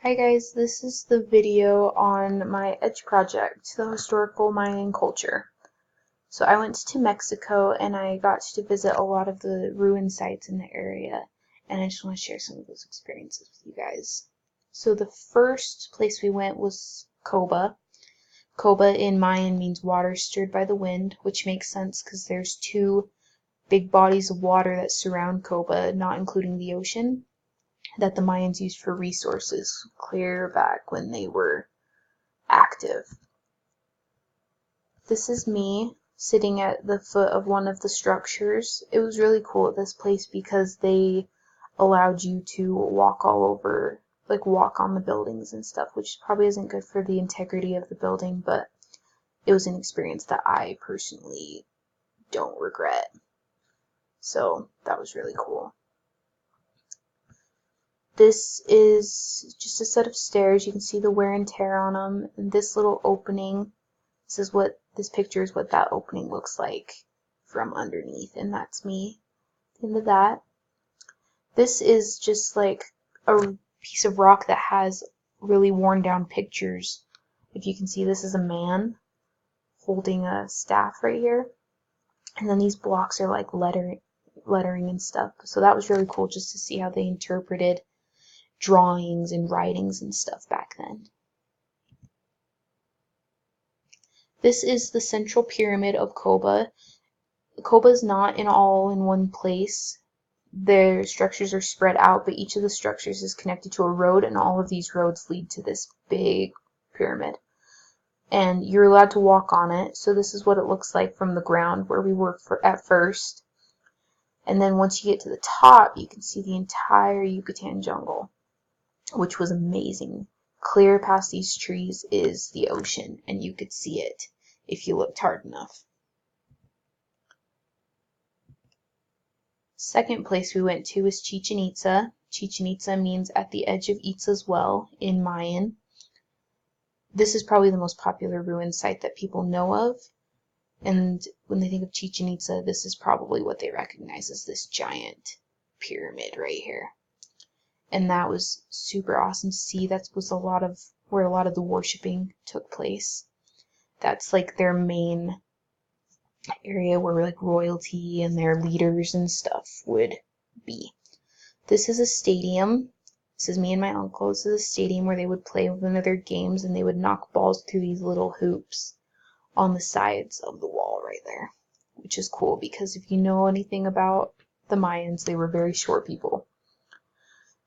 Hi guys, this is the video on my Edge project, the historical Mayan culture. So I went to Mexico and I got to visit a lot of the ruin sites in the area, and I just want to share some of those experiences with you guys. So the first place we went was Coba. Coba in Mayan means water stirred by the wind, which makes sense because there's two big bodies of water that surround Coba, not including the ocean, that the Mayans used for resources clear back when they were active. This is me sitting at the foot of one of the structures. It was really cool at this place because they allowed you to walk all over, like walk on the buildings and stuff, which probably isn't good for the integrity of the building, but it was an experience that I personally don't regret. So that was really cool. This is just a set of stairs. You can see the wear and tear on them. And this little opening, this picture is what that opening looks like from underneath, and that's me into that. This is just like a piece of rock that has really worn down pictures. If you can see, this is a man holding a staff right here. And then these blocks are like lettering and stuff. So that was really cool just to see how they interpreted drawings and writings and stuff back then. This is the central pyramid of Koba. Koba is not all in one place. Their structures are spread out, but each of the structures is connected to a road, and all of these roads lead to this big pyramid. And you're allowed to walk on it, so this is what it looks like from the ground where we were at first. And then once you get to the top, you can see the entire Yucatan jungle, which was amazing. Clear past these trees is the ocean, and you could see it if you looked hard enough. Second place we went to was Chichen Itza. Chichen Itza means at the edge of Itza's well in Mayan. This is probably the most popular ruin site that people know of, and when they think of Chichen Itza, this is probably what they recognize as this giant pyramid right here. And that was super awesome to see. That was where a lot of the worshiping took place. That's like their main area where like royalty and their leaders and stuff would be. This is a stadium. This is me and my uncle. This is a stadium where they would play one of their games, and they would knock balls through these little hoops on the sides of the wall right there, which is cool because if you know anything about the Mayans, they were very short people.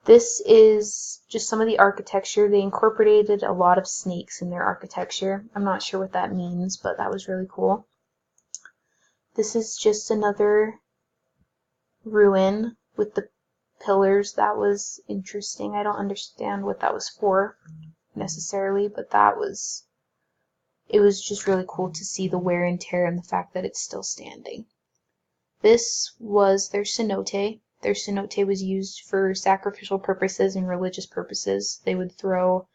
This is just some of the architecture. They incorporated a lot of snakes in their architecture. I'm not sure what that means, but that was really cool. This is just another ruin with the pillars. That was interesting. I don't understand what that was for necessarily, but it was just really cool to see the wear and tear and the fact that it's still standing. This was their cenote. Their cenote was used for sacrificial purposes and religious purposes. They would throw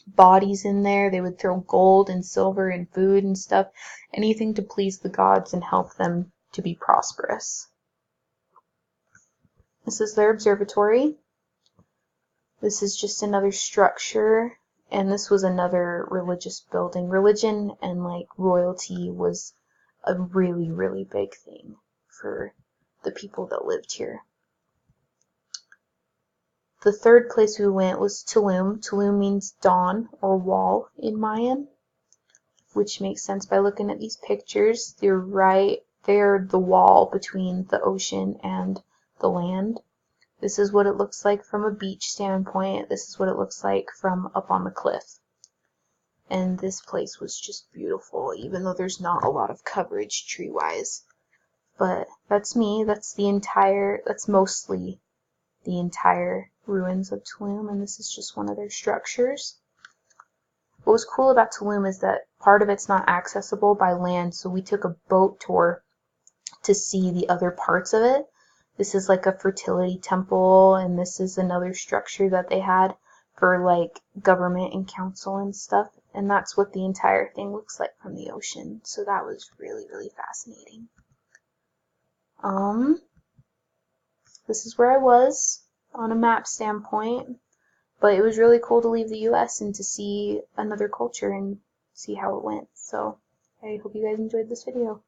bodies in there. They would throw gold and silver and food and stuff, anything to please the gods and help them to be prosperous. This is their observatory. This is just another structure, and this was another religious building. Religion and like royalty was a really, really big thing for the people that lived here. The third place we went was Tulum. Tulum means dawn or wall in Mayan, which makes sense by looking at these pictures. They're right there, the wall between the ocean and the land. This is what it looks like from a beach standpoint. This is what it looks like from up on the cliff. And this place was just beautiful, even though there's not a lot of coverage tree-wise. But that's me. That's mostly the entire ruins of Tulum, and this is just one of their structures. What was cool about Tulum is that part of it's not accessible by land, so we took a boat tour to see the other parts of it. This is like a fertility temple, and this is another structure that they had for like government and council and stuff, and that's what the entire thing looks like from the ocean. So that was really, really fascinating. This is where I was on a map standpoint. But it was really cool to leave the US and to see another culture and see how it went. So I hope you guys enjoyed this video.